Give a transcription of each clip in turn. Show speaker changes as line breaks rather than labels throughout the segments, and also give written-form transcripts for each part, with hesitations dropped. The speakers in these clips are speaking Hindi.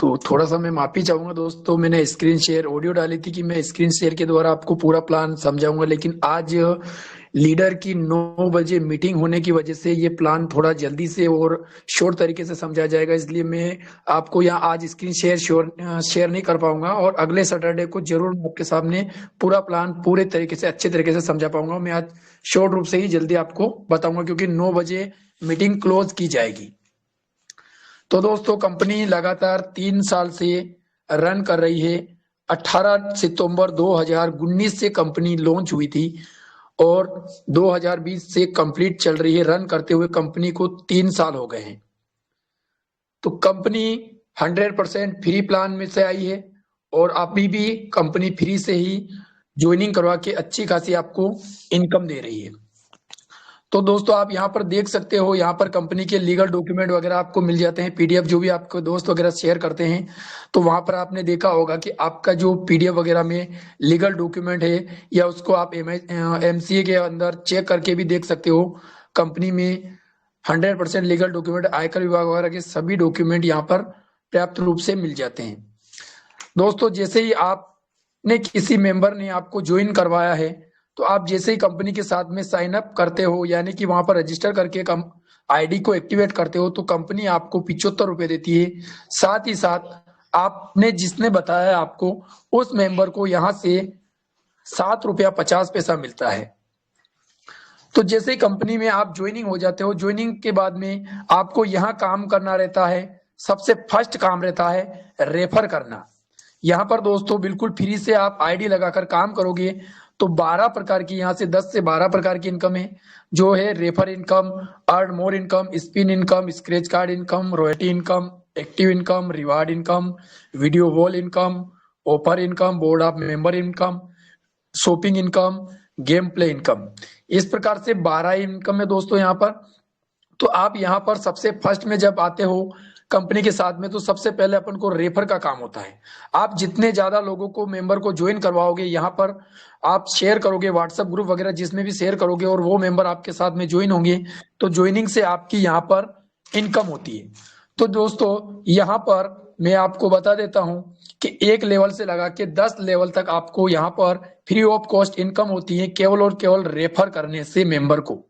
तो थोड़ा सा मैं माफी चाहूंगा दोस्तों, मैंने स्क्रीन शेयर ऑडियो डाली थी कि मैं स्क्रीन शेयर के द्वारा आपको पूरा प्लान समझाऊंगा, लेकिन आज लीडर की 9 बजे मीटिंग होने की वजह से ये प्लान थोड़ा जल्दी से और शॉर्ट तरीके से समझा जाएगा, इसलिए मैं आपको यहाँ आज स्क्रीन शेयर नहीं कर पाऊंगा। और अगले सैटरडे को जरूर मैं आपके सामने पूरा प्लान पूरे तरीके से अच्छे तरीके से समझा पाऊंगा। मैं आज शॉर्ट रूप से ही जल्दी आपको बताऊंगा, क्योंकि 9 बजे मीटिंग क्लोज की जाएगी। तो दोस्तों, कंपनी लगातार 3 साल से रन कर रही है। 18 सितंबर 2019 से कंपनी लॉन्च हुई थी और 2020 से कंप्लीट चल रही है। रन करते हुए कंपनी को 3 साल हो गए हैं। तो कंपनी 100% फ्री प्लान में से आई है और अभी भी कंपनी फ्री से ही ज्वाइनिंग करवा के अच्छी खासी आपको इनकम दे रही है। तो दोस्तों, आप यहाँ पर देख सकते हो, यहाँ पर कंपनी के लीगल डॉक्यूमेंट वगैरह आपको मिल जाते हैं, पीडीएफ जो भी आपके दोस्त वगैरह शेयर करते हैं। तो वहां पर आपने देखा होगा कि आपका जो पीडीएफ वगैरह में लीगल डॉक्यूमेंट है, या उसको आप एमसीए के अंदर चेक करके भी देख सकते हो। कंपनी में 100% लीगल डॉक्यूमेंट, आयकर विभाग वगैरह के सभी डॉक्यूमेंट यहाँ पर पर्याप्त रूप से मिल जाते हैं। दोस्तों, जैसे ही आपने किसी मेंबर ने आपको ज्वाइन करवाया है, तो आप जैसे ही कंपनी के साथ में साइन अप करते हो, यानी कि वहां पर रजिस्टर करके आईडी को एक्टिवेट करते हो, तो कंपनी आपको 75 रुपए देती है। साथ ही साथ आपने जिसने बताया आपको, उस मेंबर को यहाँ से 7 रुपया 50 पैसा मिलता है। तो जैसे ही कंपनी में आप ज्वाइनिंग हो जाते हो, ज्वाइनिंग के बाद में आपको यहाँ काम करना रहता है। सबसे फर्स्ट काम रहता है रेफर करना। यहाँ पर दोस्तों बिल्कुल फ्री से आप आईडी लगाकर काम करोगे तो 12 प्रकार की, यहाँ से 10 से 12 प्रकार की इनकम है, जो है refer income, earn more income, spin income, scratch card income, royalty income, active income, reward income, video wall income, offer income, board of member income, shopping income, game play income. इस प्रकार से 12 इनकम है दोस्तों यहाँ पर। तो आप यहाँ पर सबसे फर्स्ट में जब आते हो कंपनी के साथ में, तो सबसे पहले अपन को रेफर का काम होता है। आप जितने ज्यादा लोगों को, मेंबर को ज्वाइन करवाओगे, यहाँ पर आप शेयर करोगे, व्हाट्सएप ग्रुप वगैरह जिसमें भी शेयर करोगे, और वो मेंबर आपके साथ में ज्वाइन होंगे, तो ज्वाइनिंग से आपकी यहाँ पर इनकम होती है। तो दोस्तों, यहाँ पर मैं आपको बता देता हूं कि 1 लेवल से लगा के 10 लेवल तक आपको यहाँ पर फ्री ऑफ कॉस्ट इनकम होती है, केवल और केवल रेफर करने से मेंबर को।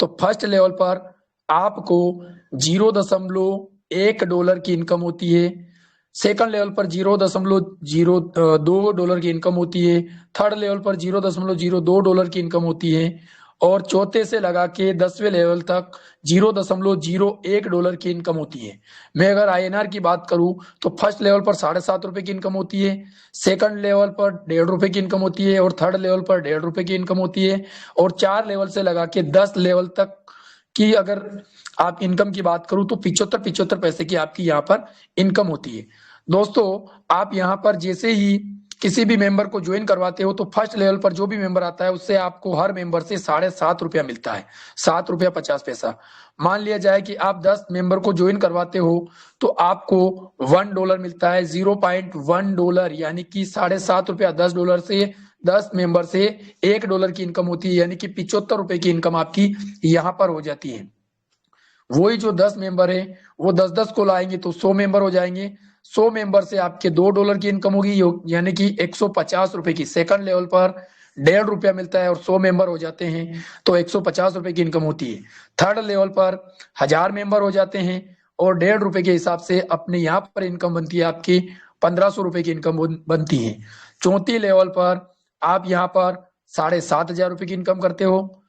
तो फर्स्ट लेवल पर आपको $0.1 की इनकम होती है। सेकंड लेवल पर $0.02 की इनकम होती है। थर्ड लेवल पर $0.02 की इनकम होती है। और चौथे से लगा के 10वें लेवल तक $0.01 की इनकम होती है। मैं अगर आईएनआर की बात करूं तो फर्स्ट लेवल पर 7.5 रुपए की इनकम होती है, सेकंड लेवल पर ₹1.5 की इनकम होती है, और थर्ड लेवल पर ₹1.5 की इनकम होती है। और 4 लेवल से लगा के 10 लेवल तक की अगर आप इनकम की बात करूं तो 75 पैसे की आपकी यहाँ पर इनकम होती है। दोस्तों, आप यहाँ पर जैसे ही किसी भी मेंबर को ज्वाइन करवाते हो, तो फर्स्ट लेवल पर जो भी मेंबर आता है उससे आपको हर मेंबर से 7.5 रुपया मिलता है, $7.50। मान लिया जाए कि आप 10 मेंबर को ज्वाइन करवाते हो तो आपको $1 मिलता है, $0.1, यानी कि $7.5 $10 से 10 मेंबर से $1 की इनकम होती है, यानी कि 75 रुपए की इनकम आपकी यहाँ पर हो जाती है। वही जो 10 मेंबर है वो 10-10 को लाएंगे तो 100 मेंबर हो जाएंगे। 100 मेंबर से आपके $2 की इनकम होगी, यानी कि 150 रुपए की। सेकंड लेवल पर ₹1.5 मिलता है और 100 मेंबर हो जाते हैं तो 150 रुपए की इनकम होती है। थर्ड लेवल पर 1000 मेंबर हो जाते हैं और ₹1.5 के हिसाब से अपने यहाँ पर इनकम बनती है आपकी 1500 रुपए की इनकम बनती है। चौथी लेवल पर आप यहाँ पर 7,500 की इनकम करते हो।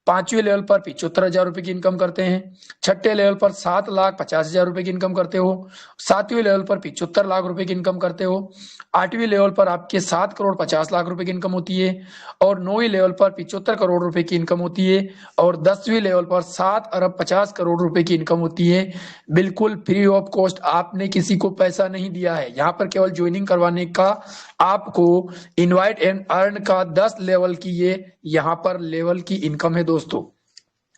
5वें लेवल पर 75,000 रुपए की इनकम करते हैं। छठे लेवल पर 7,50,000 रुपए की इनकम करते हो। 7वें लेवल पर 75 लाख रुपए की इनकम करते हो। 8वें लेवल पर आपके 7,50,00,000 रुपए की इनकम होती है। और 9वें लेवल पर 75 करोड़ रुपए की इनकम होती है। और 10वें लेवल पर 7,50,00,000 रुपए की इनकम होती है। बिल्कुल फ्री ऑफ कॉस्ट, आपने किसी को पैसा नहीं दिया है। यहाँ पर केवल ज्वाइनिंग करवाने का आपको इनवाइट एंड अर्न का 10 लेवल की ये यहाँ पर लेवल की इनकम है दोस्तों।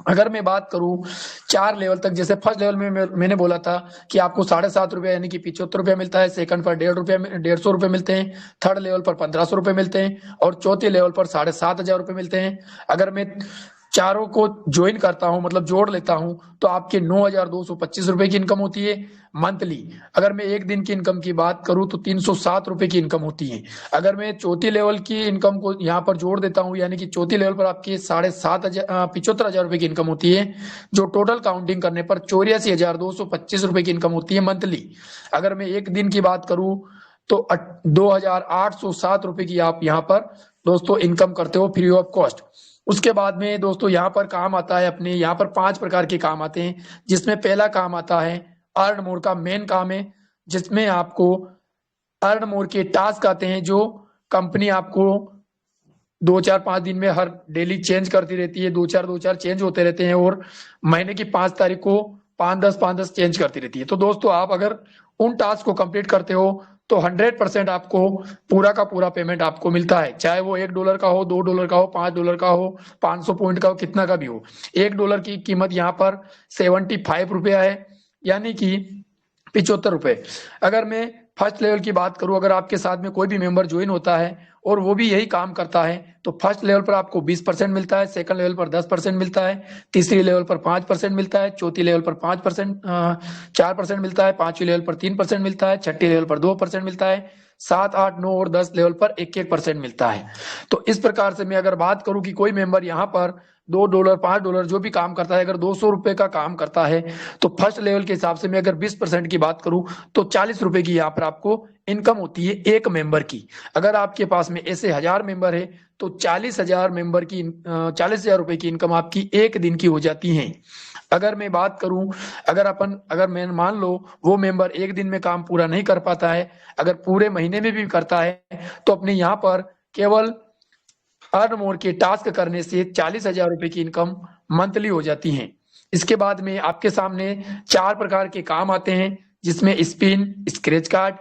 अगर मैं बात करूं 4 लेवल तक, जैसे फर्स्ट लेवल में मैंने बोला था कि आपको 7.5 रुपया यानी कि 75 रुपया मिलता है। सेकंड पर ₹150 मिलते हैं। थर्ड लेवल पर 1500 रुपए मिलते हैं और चौथे लेवल पर 7,500 रुपए मिलते हैं। अगर मैं चारों को ज्वाइन करता हूं, मतलब जोड़ लेता हूं, तो आपके 9,225 रुपए की इनकम होती है मंथली। अगर मैं एक दिन की इनकम की बात करूं तो 307 रुपए की इनकम होती है। अगर मैं चौथी लेवल की इनकम को यहाँ पर जोड़ देता हूं, यानी कि चौथी लेवल पर आपकी 75,000 रुपए की इनकम होती है, जो टोटल काउंटिंग करने पर 84,225 रुपए की इनकम होती है मंथली। अगर मैं एक दिन की बात करूं तो 2,807 रुपए की आप यहाँ पर दोस्तों इनकम करते हो फ्री ऑफ कॉस्ट। उसके बाद में दोस्तों यहाँ पर काम आता है, अपने यहाँ पर 5 प्रकार के काम आते हैं, जिसमें पहला काम आता है अर्न मोर का मेन काम है, जिसमें आपको अर्न मोर के टास्क आते हैं, जो कंपनी आपको 2-4-5 दिन में हर डेली चेंज करती रहती है, 2-4 चेंज होते रहते हैं, और महीने की 5 तारीख को 5-10 चेंज करती रहती है। तो दोस्तों आप अगर उन टास्क को कंप्लीट करते हो तो 100% आपको पूरा का पूरा पेमेंट आपको मिलता है, चाहे वो $1 का हो, $2 का हो, $5 का हो, 500 पॉइंट का हो, कितना का भी हो। $1 की कीमत यहाँ पर 75 रुपया है, यानी कि 75 रुपए। अगर मैं फर्स्ट लेवल की बात करूं, अगर आपके साथ में कोई भी मेंबर ज्वाइन होता है और वो भी यही काम करता है, तो फर्स्ट लेवल पर आपको 20% मिलता है, सेकंड लेवल पर 10% मिलता है, तीसरी लेवल पर 5% मिलता है, चौथी लेवल पर 4% मिलता है, पांचवी लेवल पर 3% मिलता है, छठी लेवल पर 2% मिलता है, 7, 8, 9 और 10 लेवल पर 1-1% मिलता है। तो इस प्रकार से मैं अगर बात करूं कि कोई मेंबर यहाँ पर $2, $5 जो भी काम करता है, अगर 200 रुपए का काम करता है, तो फर्स्ट लेवल के हिसाब से मैं अगर 20% की बात करूं तो 40 रुपए की यहाँ पर आपको इनकम होती है एक मेंबर की। अगर आपके पास में ऐसे 1000 मेंबर है तो 40,000 मेंबर की 40,000 रुपए की इनकम आपकी एक दिन की हो जाती है। अगर मैं बात करूं, अगर मैं मान लो वो मेंबर एक दिन में काम पूरा नहीं कर पाता है, अगर पूरे महीने में भी करता है, तो अपने यहाँ पर केवल अर्न मोर के टास्क करने से 40,000 रुपए की इनकम मंथली हो जाती है। इसके बाद में आपके सामने 4 प्रकार के काम आते हैं, जिसमें spin, scratch card,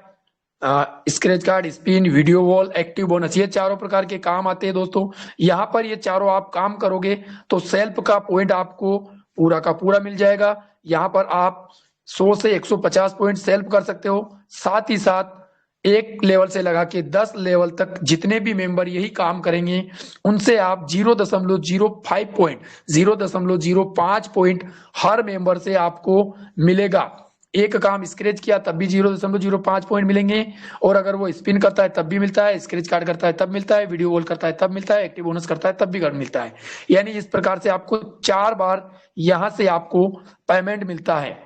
spin, video wall, active bonus, ये चारों प्रकार के काम आते हैं दोस्तों। यहाँ पर ये चारों आप काम करोगे तो सेल्फ का पॉइंट आपको पूरा का पूरा मिल जाएगा। यहाँ पर आप 100 से 150 पॉइंट सेल्फ कर सकते हो। साथ ही साथ एक लेवल से लगा के 10 लेवल तक जितने भी मेंबर यही काम करेंगे, उनसे आप 0.05 पॉइंट, 0.05 पॉइंट हर मेंबर से आपको मिलेगा। एक काम स्क्रैच किया तब भी 0.05 पॉइंट मिलेंगे, और अगर वो स्पिन करता है तब भी मिलता है, स्क्रैच कार्ड करता है तब मिलता है, वीडियो वॉल करता है तब मिलता है, एक्टिव बोनस करता है तब भी मिलता है। यानी इस प्रकार से आपको 4 बार यहां से आपको पेमेंट मिलता है।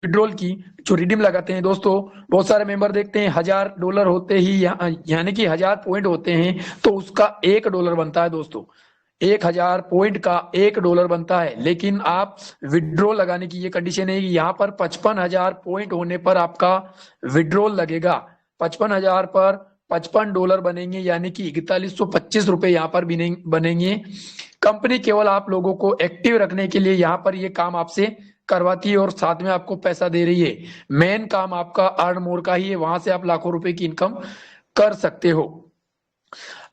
विड्रॉल की जो रिडीम लगाते हैं दोस्तों, बहुत सारे मेंबर देखते हैं $1000 होते ही यानी कि 1000 पॉइंट होते हैं, तो उसका $1 बनता है दोस्तों। 1000 पॉइंट का $1 बनता है। लेकिन आप विड्रॉल लगाने की ये कंडीशन है कि यहाँ पर 55,000 पॉइंट होने पर आपका विड्रॉल लगेगा। 55,000 पर $55 बनेंगे, यानी कि 4125 रुपए यहाँ पर बनेंगे। कंपनी केवल आप लोगों को एक्टिव रखने के लिए यहाँ पर ये काम आपसे करवाती है और साथ में आपको पैसा दे रही है। मेन काम आपका अर्न मोर का ही है, वहां से आप लाखों रुपए की इनकम कर सकते हो।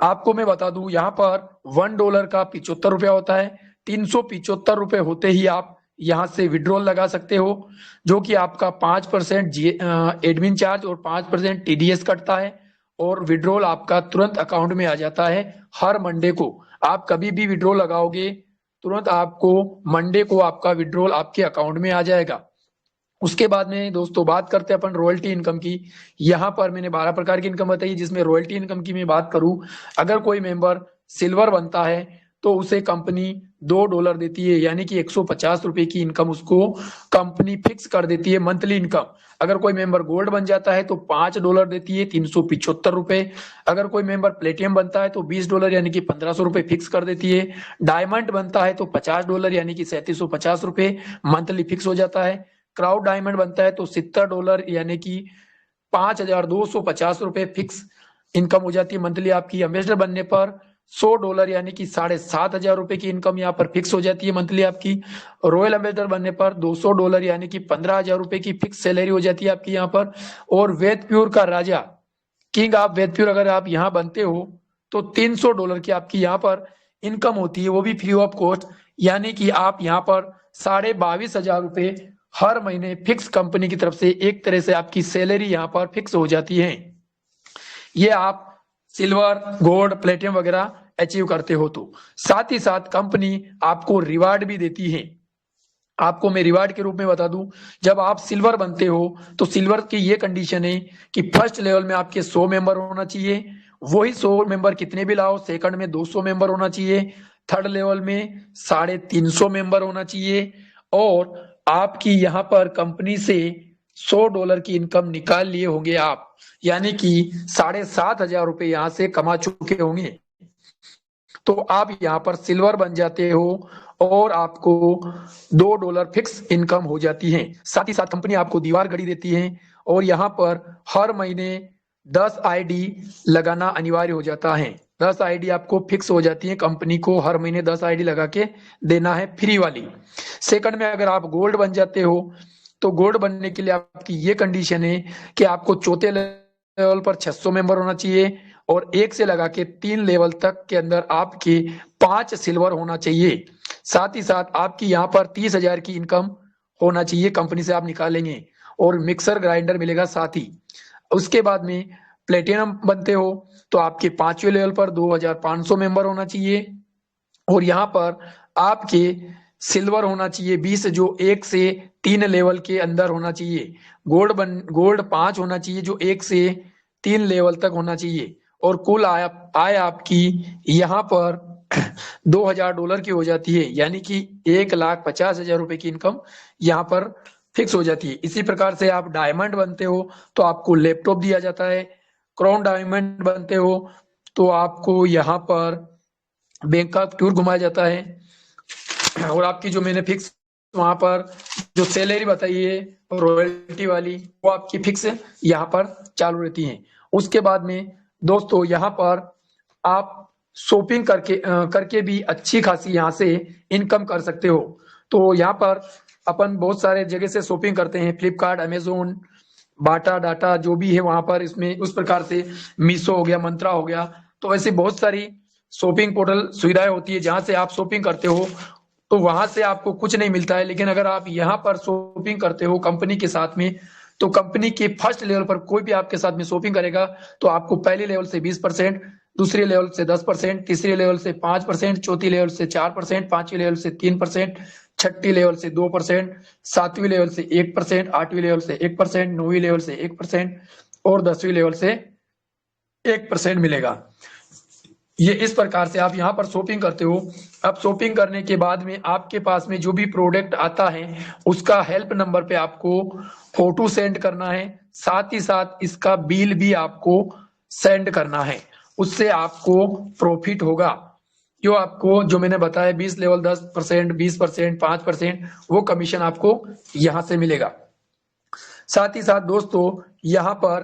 आपको मैं बता दूं, यहाँ पर $1 का 75 रुपया होता है। 375 रुपए होते ही आप यहाँ से विड्रॉल लगा सकते हो, जो कि आपका 5% एडमिन चार्ज और 5% टीडीएस कटता है, और विड्रॉल आपका तुरंत अकाउंट में आ जाता है हर मंडे को। आप कभी भी विड्रॉल लगाओगे तुरंत आपको मंडे को आपका विड्रॉल आपके अकाउंट में आ जाएगा। उसके बाद में दोस्तों बात करते हैं अपन रॉयल्टी इनकम की। यहाँ पर मैंने 12 प्रकार की इनकम बताई, जिसमें रॉयल्टी इनकम की मैं बात करूं, अगर कोई मेंबर सिल्वर बनता है तो उसे कंपनी $2 देती है, यानी कि 150 रुपए की इनकम उसको कंपनी फिक्स कर देती है मंथली इनकम। अगर कोई मेंबर गोल्ड बन जाता है तो $5 देती है, 375 रुपए। अगर कोई मेंबर प्लेटिनम बनता है तो $20 यानी कि 1500 रुपए फिक्स कर देती है। डायमंड बनता है तो $50 यानी कि 3750 रुपए मंथली फिक्स हो जाता है। क्राउड डायमंड बनता है तो $70 यानी कि 5250 रुपए फिक्स इनकम हो जाती है मंथली आपकी। एम्बेसडर बनने पर $100 यानी कि 7,500 रुपए की इनकम यहाँ पर फिक्स हो जाती है मंथली आपकी। रॉयल एम्बेसडर बनने पर $200 यानी कि 15,000 रुपए की फिक्स सैलरी हो जाती है आपकी यहाँ पर। और वेदप्यूर का राजा, किंग ऑफ वेदप्यूर अगर आप यहाँ बनते हो तो $300 की आपकी यहाँ पर इनकम होती है, वो भी फ्री ऑफ कॉस्ट, यानी कि आप यहाँ पर 22,500 रुपए हर महीने फिक्स कंपनी की तरफ से एक तरह से आपकी सैलरी यहाँ पर फिक्स हो जाती है। ये आप सिल्वर, गोल्ड, प्लेटिनम वगैरह अचीव करते हो तो। साथ ही साथ कंपनी आपको रिवार्ड भी देती है। आपको मैं रिवार्ड के रूप में बता दूं, जब आप सिल्वर बनते हो तो सिल्वर की ये कंडीशन है कि फर्स्ट लेवल में आपके 100 मेंबर होना चाहिए, वही 100 मेंबर कितने भी लाओ, सेकंड में 200 मेंबर होना चाहिए, थर्ड लेवल में 350 मेंबर होना चाहिए, और आपकी यहाँ पर कंपनी से $100 की इनकम निकाल लिए होंगे आप, यानी कि 7,500 रुपए यहाँ से कमा चुके होंगे, तो आप यहाँ पर सिल्वर बन जाते हो और आपको $2 फिक्स इनकम हो जाती है। साथ ही साथ कंपनी आपको दीवार घड़ी देती है और यहाँ पर हर महीने 10 आईडी लगाना अनिवार्य हो जाता है। 10 आईडी आपको फिक्स हो जाती है, कंपनी को हर महीने 10 आईडी लगा के देना है, फ्री वाली। सेकंड में अगर आप गोल्ड बन जाते हो तो गोल्ड बनने के लिए आपकी ये कंडीशन है कि आपको चौथे लेवल पर 600 मेंबर होना चाहिए और 1 से लगा के 3 लेवल तक के अंदर आपके 5 सिल्वर होना चाहिए। साथ ही साथ आपकी यहाँ पर 30,000 की इनकम होना चाहिए, कंपनी से आप निकालेंगे, और मिक्सर ग्राइंडर मिलेगा साथ ही। उसके बाद में प्लेटिनम बनते हो तो आपके 5वें लेवल पर 2,500 मेंबर होना चाहिए, और यहाँ पर आपके सिल्वर होना चाहिए 20, जो 1 से 3 लेवल के अंदर होना चाहिए। गोल्ड 5 होना चाहिए, जो 1 से 3 लेवल तक होना चाहिए, और कुल आय आपकी यहाँ पर $2,000 की हो जाती है, यानी कि 1,50,000 रुपए की इनकम यहाँ पर फिक्स हो जाती है। इसी प्रकार से आप डायमंड बनते हो तो आपको लैपटॉप दिया जाता है, क्राउन डायमंड बनते हो तो आपको यहाँ पर बैंक का टूर घुमाया जाता है, और आपकी जो मैंने फिक्स वहां पर जो सैलरी बताई है रॉयल्टी वाली, वो आपकी फिक्स यहाँ पर चालू रहती है। उसके बाद में दोस्तों यहाँ पर आप शॉपिंग करके भी अच्छी खासी यहाँ से इनकम कर सकते हो। तो यहाँ पर अपन बहुत सारे जगह से शॉपिंग करते हैं, फ्लिपकार्ट, अमेजोन, बाटा डाटा जो भी है वहां पर, इसमें उस प्रकार से मीशो हो गया, मंत्रा हो गया, तो ऐसी बहुत सारी शॉपिंग पोर्टल सुविधाएं होती है जहां से आप शॉपिंग करते हो। तो वहां से आपको कुछ नहीं मिलता है, लेकिन अगर आप यहाँ पर शॉपिंग करते हो कंपनी के साथ में, तो कंपनी के फर्स्ट लेवल पर कोई भी आपके साथ में शॉपिंग करेगा तो आपको पहले लेवल से 20%, दूसरे लेवल से 10%, तीसरे लेवल से 5%, चौथी लेवल से 4%, पांचवी लेवल से 3%, छठी लेवल से 2%, सातवीं लेवल से 1%, आठवीं लेवल से 1%, नौवीं लेवल से 1%, और 10वीं लेवल से 1% मिलेगा। ये इस प्रकार से आप यहाँ पर शॉपिंग करते हो। अब शॉपिंग करने के बाद में आपके पास में जो भी प्रोडक्ट आता है उसका हेल्प नंबर पे आपको फोटो सेंड करना है, साथ ही साथ इसका बिल भी आपको सेंड करना है, उससे आपको प्रॉफिट होगा। जो आपको जो मैंने बताया 20 लेवल 10%, 20%, 5%, वो कमीशन आपको यहाँ से मिलेगा। साथ ही साथ दोस्तों यहाँ पर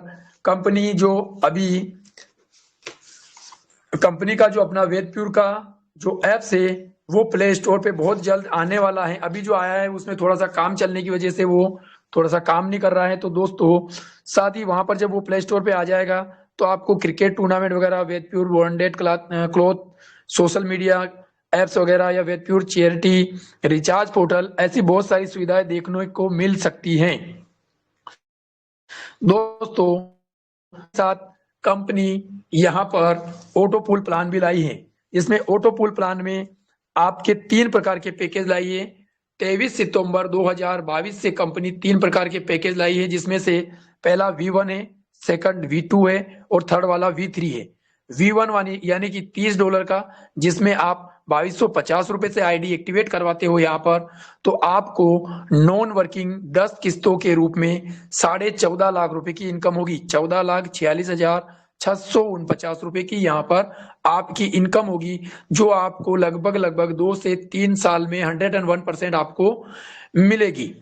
कंपनी का जो अपना वेदप्योर का जो एप्स है वो प्ले स्टोर पे बहुत जल्द आने वाला है। अभी जो आया है उसमें थोड़ा सा काम चलने की वजह से वो थोड़ा सा काम नहीं कर रहा है। तो दोस्तों साथ ही वहां पर जब वो प्ले स्टोर पे आ जाएगा तो आपको क्रिकेट टूर्नामेंट वगैरह, Vedpure branded cloth, social media apps वगैरह, या वेदप्योर चैरिटी रिचार्ज पोर्टल, ऐसी बहुत सारी सुविधाएं देखने को मिल सकती हैं। दोस्तों साथ कंपनी यहाँ पर ऑटो पूल प्लान भी लाई है। इसमें ऑटो पूल प्लान में आपके 3 प्रकार के पैकेज लाई है। 23 सितंबर 2022 से कंपनी 3 प्रकार के पैकेज लाई है, जिसमें से पहला V1 है, सेकंड V2 है, और थर्ड वाला V3 है। V1 वाली यानी कि $30 का, जिसमें आप 2250 रुपए से आईडी एक्टिवेट करवाते हो यहाँ पर, तो आपको नॉन वर्किंग 10 किस्तों के रूप में 14.5 लाख रुपए की इनकम होगी। 14,46,649 रुपए की यहाँ पर आपकी इनकम होगी, जो आपको लगभग 2 से 3 साल में 101% आपको मिलेगी।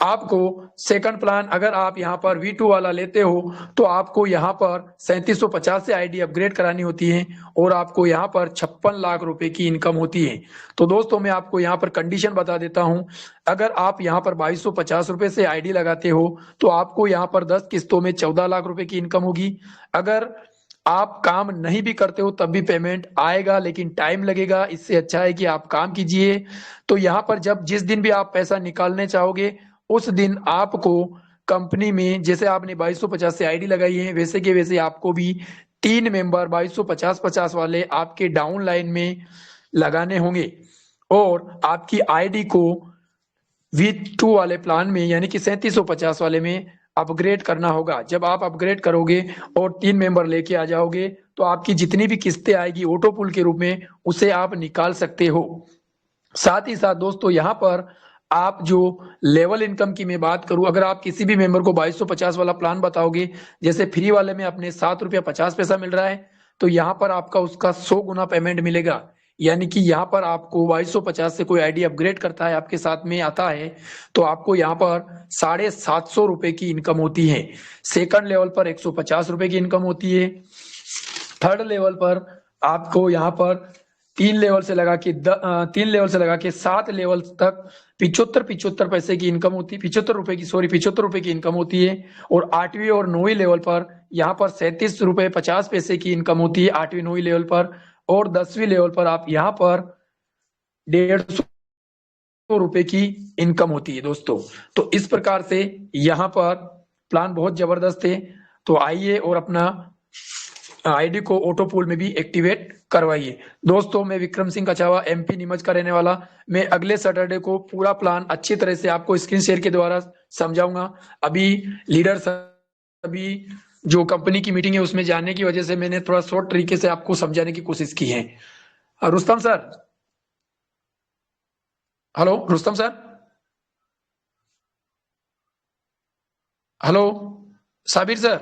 आपको सेकंड प्लान अगर आप यहाँ पर V2 वाला लेते हो तो आपको यहाँ पर 3750 से आईडी अपग्रेड करानी होती है, और आपको यहाँ पर 56 लाख रुपए की इनकम होती है। तो दोस्तों मैं आपको यहाँ पर कंडीशन बता देता हूँ। अगर आप यहाँ पर 2250 रुपए से आईडी लगाते हो तो आपको यहाँ पर 10 किस्तों में 14 लाख रुपए की इनकम होगी। अगर आप काम नहीं भी करते हो तब भी पेमेंट आएगा, लेकिन टाइम लगेगा। इससे अच्छा है कि आप काम कीजिए। तो यहाँ पर जिस दिन भी आप पैसा निकालने चाहोगे उस दिन आपको कंपनी में, जैसे आपने 2250 से आईडी लगाई है, वैसे के वैसे आपको भी 3 मेंबर 2250 वाले आपके डाउन लाइन में लगाने होंगे और आपकी आईडी को V2 वाले प्लान में यानी कि 3750 वाले में अपग्रेड करना होगा। जब आप अपग्रेड करोगे और 3 मेंबर लेके आ जाओगे तो आपकी जितनी भी किस्तें आएगी ऑटो पुल के रूप में उसे आप निकाल सकते हो। साथ ही साथ दोस्तों यहाँ पर आप जो लेवल इनकम की मैं बात करूं, अगर आप किसी भी मेंबर को 2250 वाला प्लान बताओगे, जैसे फ्री वाले में अपने 7 रुपया 50 पैसा मिल रहा है, तो यहाँ पर आपका उसका 100 गुना पेमेंट मिलेगा। यानी कि यहाँ पर आपको 2250 से कोई आईडी अपग्रेड करता है आपके साथ में आता है तो आपको यहाँ पर 750 रुपए की इनकम होती है। सेकंड लेवल पर 150 रुपए की इनकम होती है। थर्ड लेवल पर आपको यहाँ पर 3 लेवल से लगा के 7 लेवल तक 75 पैसे की इनकम होती है, 75 रुपए की इनकम होती है। और 8वीं और 9वीं लेवल पर यहाँ पर 37 रुपए 50 पैसे की इनकम होती है 8वीं 9वीं लेवल पर। और 10वीं लेवल पर आप यहाँ पर 150 रुपए की इनकम होती है दोस्तों। तो इस प्रकार से यहाँ पर प्लान बहुत जबरदस्त है। तो आइए और अपना आईडी को ऑटो पूल में भी एक्टिवेट करवाइए। दोस्तों मैं विक्रम सिंह कछावा MP नीमच का रहने वाला, मैं अगले सैटरडे को पूरा प्लान अच्छी तरह से आपको स्क्रीन शेयर के द्वारा समझाऊंगा। अभी लीडर अभी जो कंपनी की मीटिंग है उसमें जाने की वजह से मैंने थोड़ा शॉर्ट तरीके से आपको समझाने की कोशिश की है। Rustam sir, hello Rustam sir, hello Sabir sir,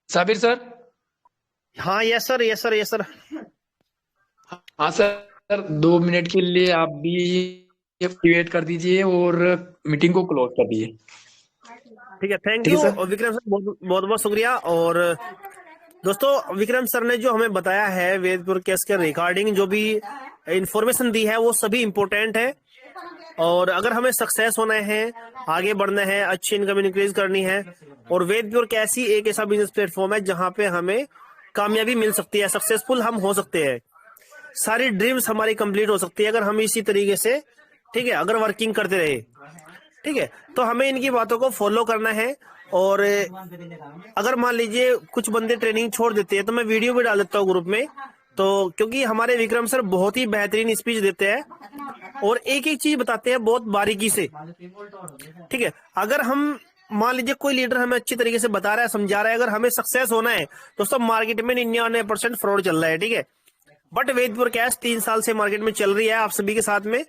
Sabir sir.
हाँ yes sir, yes sir, yes sir.
हाँ सर, 2 मिनट के लिए आप भी एक्टिवेट कर दीजिए और मीटिंग को क्लोज कर दीजिए।
ठीक है, थैंक यू विक्रम सर, बहुत बहुत शुक्रिया। और दोस्तों विक्रम सर ने जो हमें बताया है वेदपुर केस के रिगार्डिंग जो भी इंफॉर्मेशन दी है वो सभी इम्पोर्टेंट है। और अगर हमें सक्सेस होना है, आगे बढ़ना है, अच्छी इनकम इंक्रीज करनी है, और वेदपुर कैसी एक ऐसा बिजनेस प्लेटफॉर्म है जहां पे हमें कामयाबी मिल सकती है, सक्सेसफुल हम हो सकते हैं, सारी ड्रीम्स हमारी कंप्लीट हो सकती है अगर हम इसी तरीके से, ठीक है, अगर वर्किंग करते रहे। ठीक है, तो हमें इनकी बातों को फॉलो करना है। और अगर मान लीजिए कुछ बंदे ट्रेनिंग छोड़ देते हैं तो मैं वीडियो भी डाल देता हूँ ग्रुप में, तो क्योंकि हमारे विक्रम सर बहुत ही बेहतरीन स्पीच देते हैं और एक एक चीज बताते हैं बहुत बारीकी से। ठीक है, अगर हम मान लीजिए कोई लीडर हमें अच्छी तरीके से बता रहा है, समझा रहा है, अगर हमें सक्सेस होना है दोस्तों, मार्केट में 99% फ्रॉड चल रहा है। ठीक है, बट वेदपुर कैश 3 साल से मार्केट में चल रही है आप सभी के साथ में।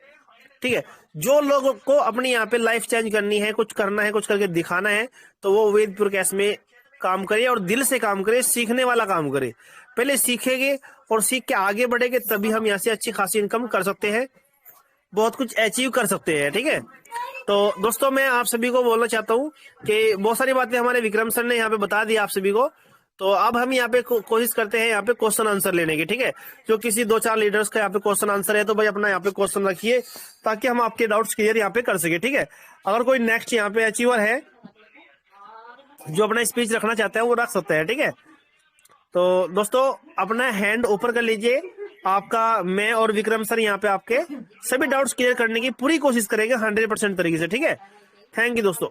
ठीक है, जो लोगों को अपनी यहाँ पे लाइफ चेंज करनी है, कुछ करना है, कुछ करके दिखाना है, तो वो वेदपुर कैश में काम करे और दिल से काम करे, सीखने वाला काम करे। पहले सीखेंगे और सीख के आगे बढ़ेंगे तभी हम यहाँ से अच्छी खासी इनकम कर सकते हैं, बहुत कुछ अचीव कर सकते हैं। ठीक है, तो दोस्तों मैं आप सभी को बोलना चाहता हूँ कि बहुत सारी बातें हमारे विक्रम सर ने यहाँ पे बता दी आप सभी को। तो अब हम यहाँ पे कोशिश करते हैं यहाँ पे क्वेश्चन आंसर लेने की। ठीक है, जो किसी 2-4 लीडर्स का यहाँ पे क्वेश्चन आंसर है तो भाई अपना यहाँ पे क्वेश्चन रखिए ताकि हम आपके डाउट्स क्लियर यहाँ पे कर सके। ठीक है, अगर कोई नेक्स्ट यहाँ पे अचीवर है जो अपना स्पीच रखना चाहता है वो रख सकता है। ठीक है, तो दोस्तों अपना हैंड ऊपर कर लीजिए, आपका मैं और विक्रम सर यहाँ पे आपके सभी डाउट्स क्लियर करने की पूरी कोशिश करेंगे 100% तरीके से। ठीक है, थैंक यू दोस्तों।